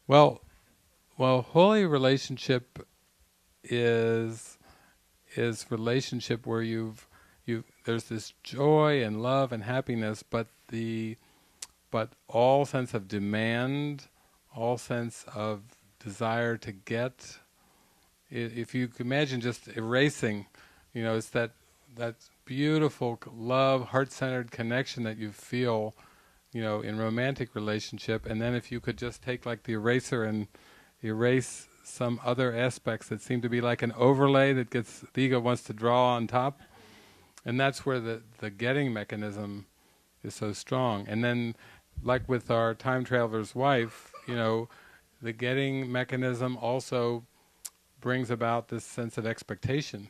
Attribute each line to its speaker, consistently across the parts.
Speaker 1: Well, holy relationship is relationship where you there's this joy and love and happiness, but all sense of demand, all sense of desire to get. If you can imagine just erasing, it's that beautiful love, heart-centered connection that you feel, in romantic relationship, and then if you could just take like the eraser and erase some other aspects that seem to be like an overlay that gets the ego wants to draw on top, and that's where the getting mechanism is so strong. And then, like with our time traveler's wife, the getting mechanism also brings about this sense of expectation.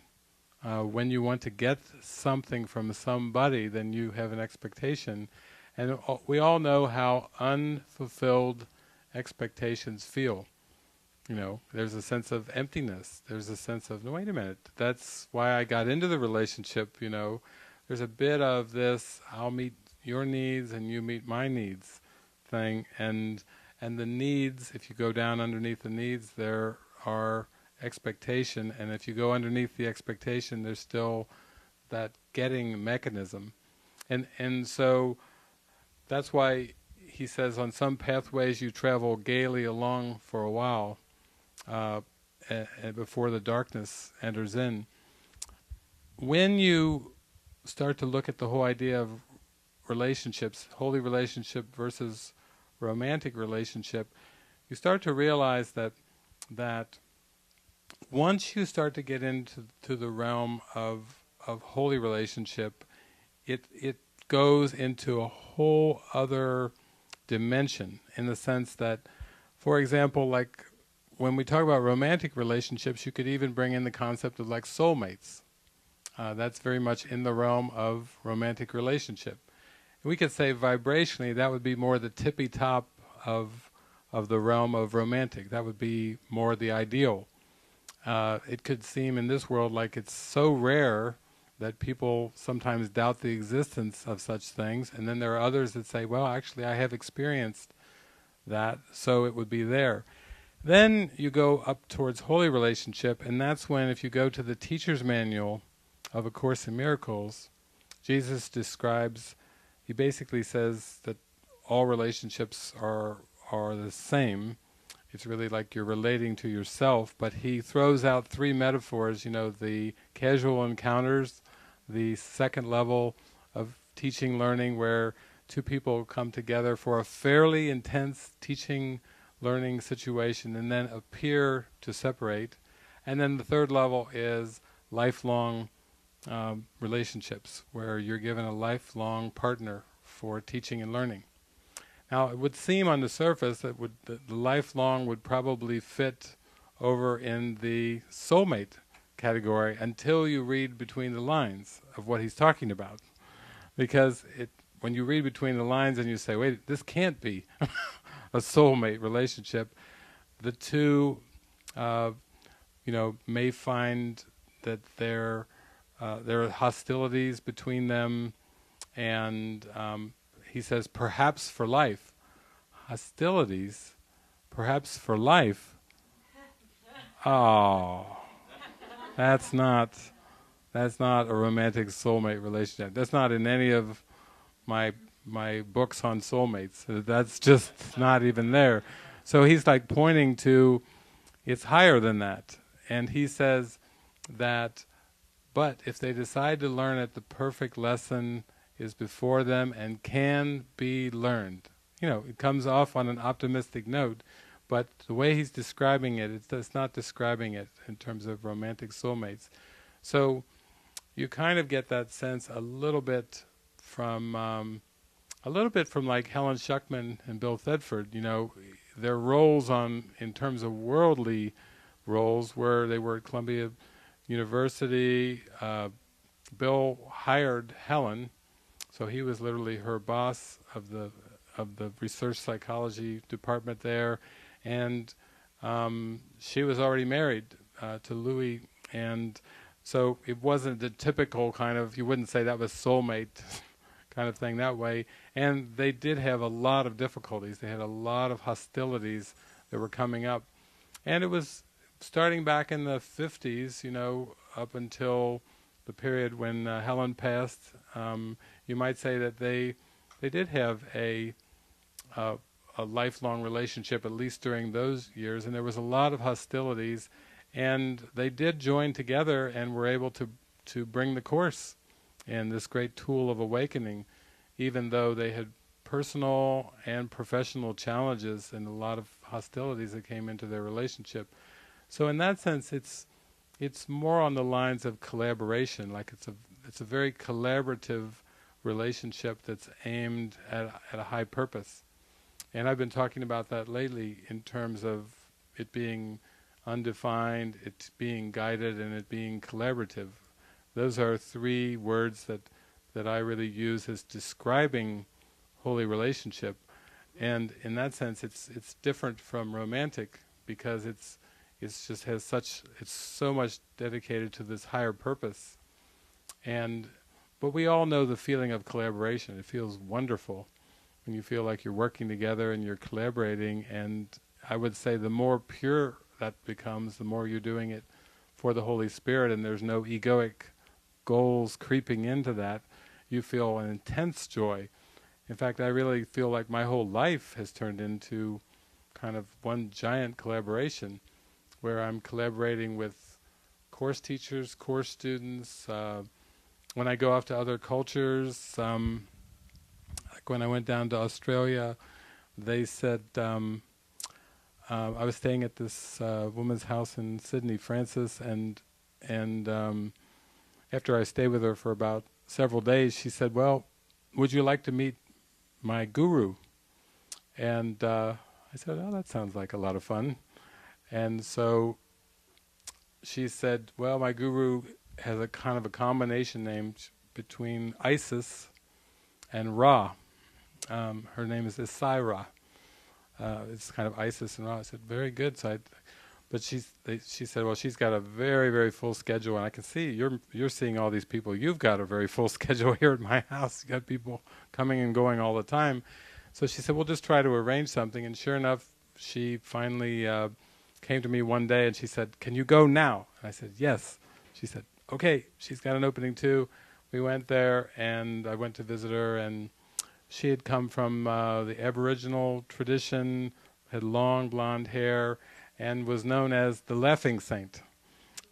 Speaker 1: When you want to get something from somebody, then you have an expectation. And we all know how unfulfilled expectations feel. There's a sense of emptiness. There's a sense of, no, wait a minute, that's why I got into the relationship, There's a bit of this, I'll meet your needs and you meet my needs thing. And the needs, if you go down underneath the needs, there are expectation. And if you go underneath the expectation, there's still that getting mechanism. And so that's why he says on some pathways you travel gaily along for a while, before the darkness enters in. When you start to look at the whole idea of relationships, holy relationship versus romantic relationship, you start to realize that once you start to get into the realm of holy relationship, it goes into a whole other dimension, in the sense that, for example, like when we talk about romantic relationships, you could even bring in the concept of like soulmates. That's very much in the realm of romantic relationship. And we could say vibrationally that would be more the tippy top of the realm of romantic. That would be more the ideal. It could seem in this world like it's so rare that people sometimes doubt the existence of such things, and then there are others that say, well, actually I have experienced that, so it would be there. Then you go up towards holy relationship, and that's when, if you go to the teacher's manual of A Course in Miracles, Jesus describes, he basically says that all relationships are the same. It's really like you're relating to yourself, but he throws out three metaphors, the casual encounters, the second level of teaching learning where two people come together for a fairly intense teaching learning situation and then appear to separate, and then the third level is lifelong relationships where you're given a lifelong partner for teaching and learning. Now, it would seem on the surface that the lifelong would probably fit over in the soulmate category until you read between the lines of what he's talking about. Because when you read between the lines and you say, wait, this can't be a soulmate relationship, the two, may find that there are hostilities between them, and he says, perhaps for life. Hostilities, perhaps for life. Oh, that's not a romantic soulmate relationship. That's not in any of my books on soulmates. That's just not even there. So he's like pointing to, it's higher than that. And he says that, but if they decide to learn it, the perfect lesson is before them and can be learned. It comes off on an optimistic note, but the way he's describing it, it's not describing it in terms of romantic soulmates. So you kind of get that sense a little bit from like Helen Schuckman and Bill Thetford. Their roles in terms of worldly roles, where they were at Columbia University. Bill hired Helen, so he was literally her boss of the research psychology department there, and she was already married to Louis, and so it wasn't the typical kind of, you wouldn't say that was soulmate kind of thing that way. And they did have a lot of difficulties. They had a lot of hostilities that were coming up. And it was starting back in the 50s, up until the period when Helen passed. You might say that they did have a lifelong relationship, at least during those years, and there was a lot of hostilities, and they did join together and were able to bring the Course and this great tool of awakening, even though they had personal and professional challenges and a lot of hostilities that came into their relationship. So in that sense, it's more on the lines of collaboration, like it's a very collaborative relationship that's aimed at a high purpose. And I've been talking about that lately in terms of it being undefined, it being guided, and it being collaborative. Those are three words that I really use as describing holy relationship. And in that sense, it's different from romantic, because it's so much dedicated to this higher purpose. But we all know the feeling of collaboration. It feels wonderful when you feel like you're working together and you're collaborating, and I would say the more pure that becomes, the more you're doing it for the Holy Spirit, and there's no egoic goals creeping into that. You feel an intense joy. In fact, I really feel like my whole life has turned into kind of one giant collaboration, where I'm collaborating with course teachers, course students. When I go off to other cultures, like when I went down to Australia, they said, I was staying at this woman's house in Sydney, Frances, and after I stayed with her for about several days, she said, "Well, would you like to meet my guru?" And I said, "Oh, that sounds like a lot of fun." And so she said, "Well, my guru has a kind of a combination name between Isis and Ra. Her name is Isai-Ra. It's kind of Isis and Ra." I said, "Very good." But she said, "Well, she's got a very, very full schedule, and I can see you're seeing all these people. You've got a very full schedule here at my house. You got people coming and going all the time." So she said, "We'll just try to arrange something." And sure enough, she finally came to me one day and she said, "Can you go now?" And I said, "Yes." She said, "Okay." She's got an opening too. We went there, and I went to visit her, and she had come from the Aboriginal tradition, had long blonde hair, and was known as the Laughing Saint.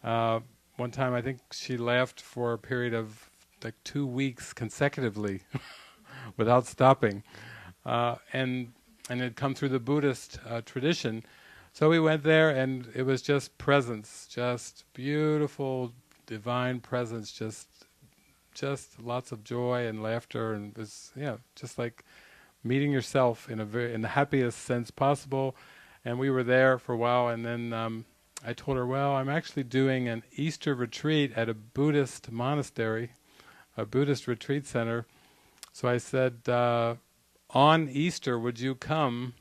Speaker 1: One time I think she laughed for a period of like 2 weeks consecutively without stopping, and had come through the Buddhist tradition. So we went there, and it was just presence, just beautiful divine presence, just lots of joy and laughter, and it was just like meeting yourself in the happiest sense possible. And we were there for a while, and then I told her, "Well, I'm actually doing an Easter retreat at a Buddhist monastery, a Buddhist retreat center." So I said, "On Easter, would you come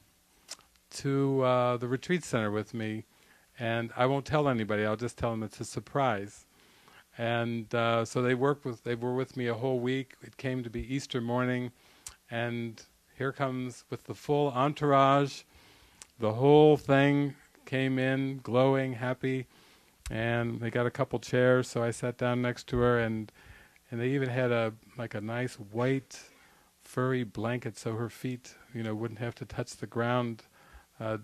Speaker 1: to the retreat center with me? And I won't tell anybody, I'll just tell them it's a surprise." And so they were with me a whole week. It came to be Easter morning, and here comes with the full entourage. The whole thing came in, glowing, happy, and they got a couple chairs, so I sat down next to her, and they even had a nice white furry blanket so her feet wouldn't have to touch the ground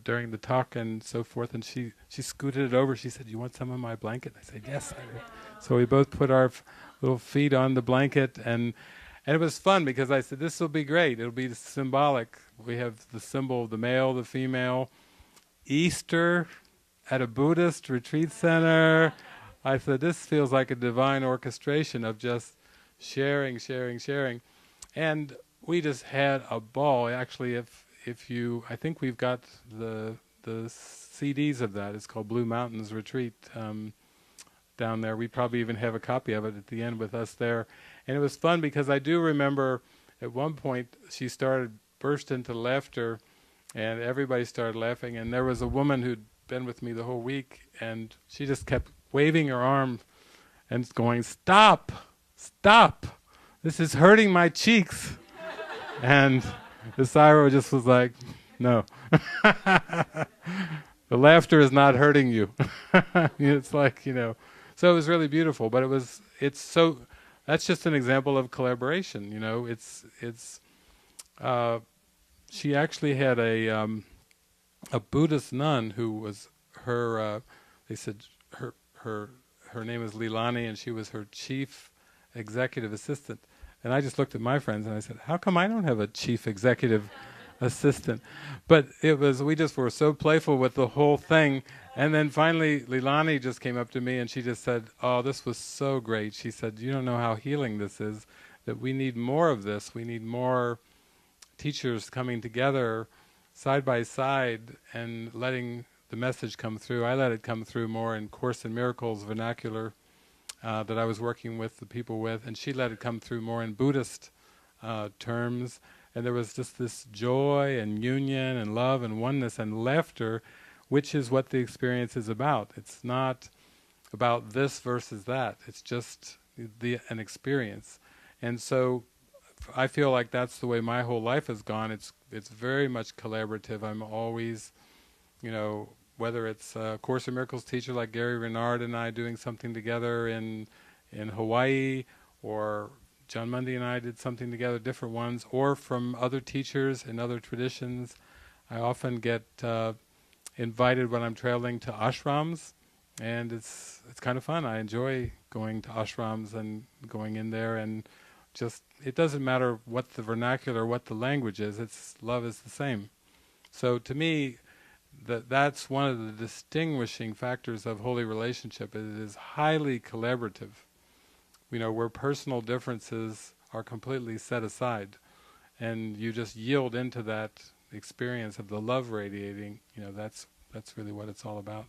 Speaker 1: during the talk and so forth. And she scooted it over. She said, "You want some of my blanket?" I said, "Yes, I will." So we both put our little feet on the blanket, and it was fun, because I said, "This will be great. It'll be symbolic. We have the symbol of the male, the female. Easter at a Buddhist retreat center." I said, "This feels like a divine orchestration of just sharing, sharing, sharing." And we just had a ball. Actually, I think we've got the CDs of that. It's called Blue Mountains Retreat down there. We probably even have a copy of it at the end with us there. And it was fun, because I do remember at one point she burst into laughter, and everybody started laughing. And there was a woman who'd been with me the whole week, and she just kept waving her arm and going, "Stop! Stop! This is hurting my cheeks." And the Isai-Ra just was like, No. The laughter is not hurting you. It's like, so it was really beautiful, but that's just an example of collaboration, uh, she actually had a Buddhist nun who was they said her, her, her name is Leilani, and she was her chief executive assistant. And I just looked at my friends and I said, how come I don't have a chief executive assistant? But we just were so playful with the whole thing. And then finally, Leilani just came up to me and she just said, oh, this was so great. She said, you don't know how healing this is, that we need more of this. We need more teachers coming together side by side and letting the message come through. I let it come through more in Course in Miracles vernacular that I was working with the people with, and she let it come through more in Buddhist terms. And there was just this joy and union and love and oneness and laughter, which is what the experience is about. It's not about this versus that. It's just an experience. And so I feel like that's the way my whole life has gone. It's very much collaborative. I'm always, whether it's a Course in Miracles teacher like Gary Renard and I doing something together in Hawaii, or John Mundy and I did something together, different ones, or from other teachers in other traditions. I often get invited when I'm traveling to ashrams, and it's kind of fun. I enjoy going to ashrams and going in there, and just, it doesn't matter what the vernacular, what the language is, love is the same. So to me, that's one of the distinguishing factors of holy relationship. It is highly collaborative, where personal differences are completely set aside, and you just yield into that experience of the love radiating. That's really what it's all about.